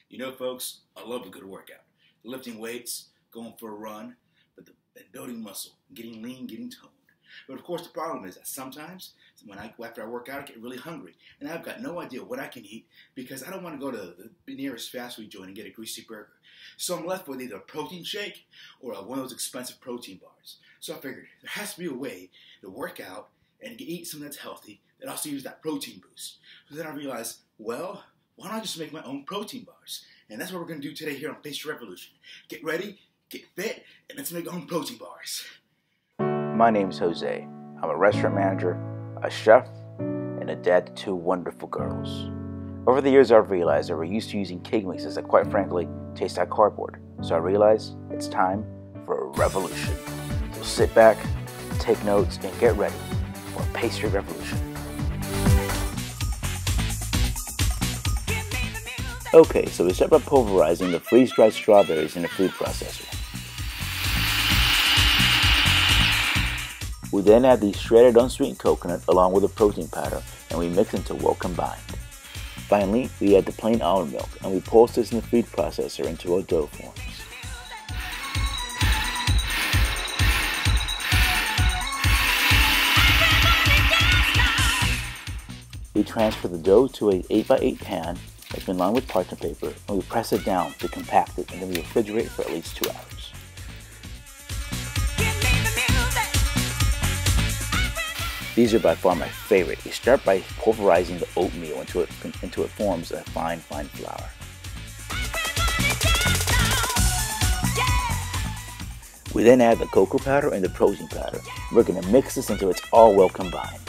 You know, folks, I love a good workout. Lifting weights, going for a run, and building muscle, getting lean, getting toned. But of course, the problem is that sometimes after I work out, I get really hungry, and I've got no idea what I can eat because I don't want to go to the nearest fast food joint and get a greasy burger. So I'm left with either a protein shake or one of those expensive protein bars. So I figured there has to be a way to work out and eat something that's healthy that also use that protein boost. So then I realized, well, why don't I just make my own protein bars? And that's what we're going to do today here on Pastry Revolution. Get ready, get fit, and let's make our own protein bars. My name's Jose. I'm a restaurant manager, a chef, and a dad to two wonderful girls. Over the years, I've realized that we're used to using cake mixes that, quite frankly, taste like cardboard. So I realized it's time for a revolution. So sit back, take notes, and get ready for a Pastry Revolution. Okay, so we start by pulverizing the freeze-dried strawberries in a food processor. We then add the shredded unsweetened coconut along with the protein powder, and we mix until well combined. Finally, we add the plain almond milk, and we pulse this in the food processor until a dough forms. We transfer the dough to an 8x8 pan that's been lined with parchment paper, and we press it down to compact it, and then we refrigerate for at least 2 hours. These are by far my favorite. We start by pulverizing the oatmeal until it forms a fine flour. We then add the cocoa powder and the protein powder. We're going to mix this until it's all well combined.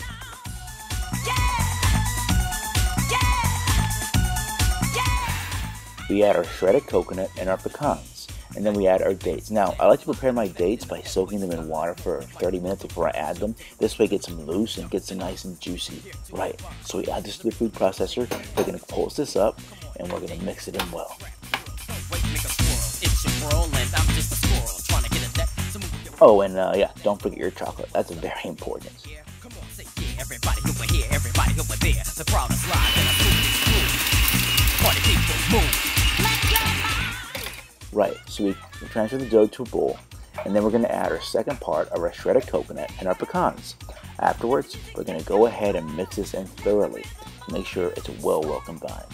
We add our shredded coconut and our pecans, and then we add our dates. Now, I like to prepare my dates by soaking them in water for 30 minutes before I add them. This way it gets them loose and gets them nice and juicy. Right, so we add this to the food processor. We're going to pulse this up, and we're going to mix it in well. Oh, and yeah, don't forget your chocolate. That's very important. Everybody over here, everybody over there. The crowd is live and the party people move. Right, so we transfer the dough to a bowl, and then we're going to add our second part of our shredded coconut and our pecans. Afterwards, we're going to go ahead and mix this in thoroughly to make sure it's well combined.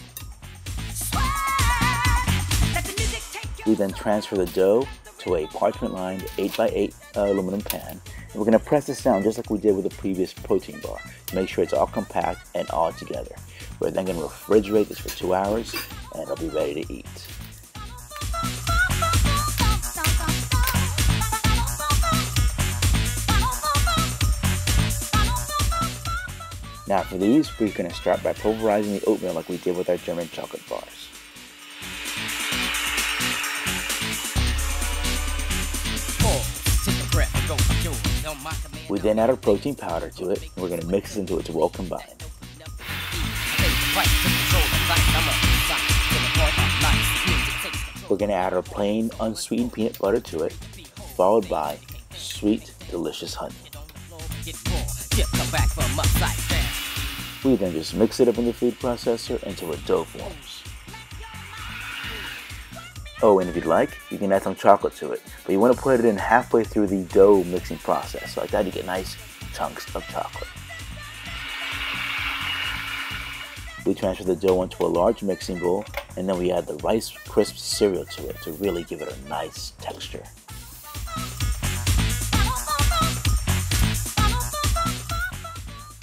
We then transfer the dough to a parchment-lined 8x8 aluminum pan, and we're going to press this down just like we did with the previous protein bar to make sure it's all compact and all together. We're then going to refrigerate this for 2 hours, and it'll be ready to eat. Now for these, we're going to start by pulverizing the oatmeal like we did with our German chocolate bars. We then add our protein powder to it, and we're going to mix it until it's well combined. We're going to add our plain unsweetened peanut butter to it, followed by sweet, delicious honey. We then just mix it up in the food processor until a dough forms. Oh, and if you'd like, you can add some chocolate to it, but you want to put it in halfway through the dough mixing process. So like that, you get nice chunks of chocolate. We transfer the dough into a large mixing bowl, and then we add the Rice Crisp cereal to it to really give it a nice texture.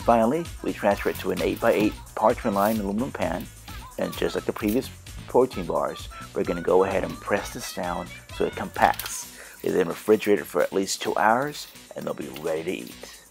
Finally, we transfer it to an 8x8 parchment-lined aluminum pan, and just like the previous protein bars, we're going to go ahead and press this down so it compacts. We then refrigerate it for at least 2 hours, and they'll be ready to eat.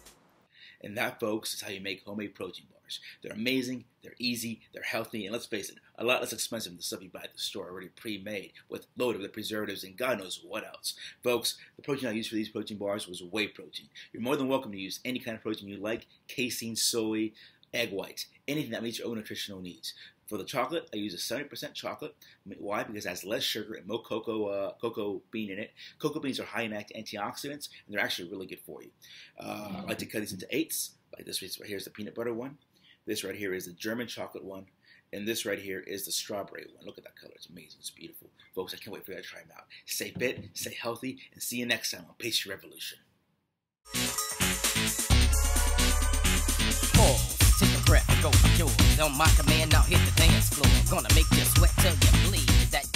And that, folks, is how you make homemade protein bars. They're amazing, they're easy, they're healthy, and let's face it, a lot less expensive than the stuff you buy at the store already pre-made with loaded with preservatives and God knows what else. Folks, the protein I used for these protein bars was whey protein. You're more than welcome to use any kind of protein you like: casein, soy, egg whites, anything that meets your own nutritional needs. For the chocolate, I use a 70% chocolate. Why? Because it has less sugar and more cocoa bean in it. Cocoa beans are high in antioxidants, and they're actually really good for you. I like to cut these into eighths. Like this right here's the peanut butter one. This right here is the German chocolate one. And this right here is the strawberry one. Look at that color. It's amazing. It's beautiful. Folks, I can't wait for you to try them out. Stay fit, stay healthy, and see you next time on Pastry Revolution. Pause, take a breath, go for yours. On my command, now hit the dance floor. Gonna make you sweat till you bleed. That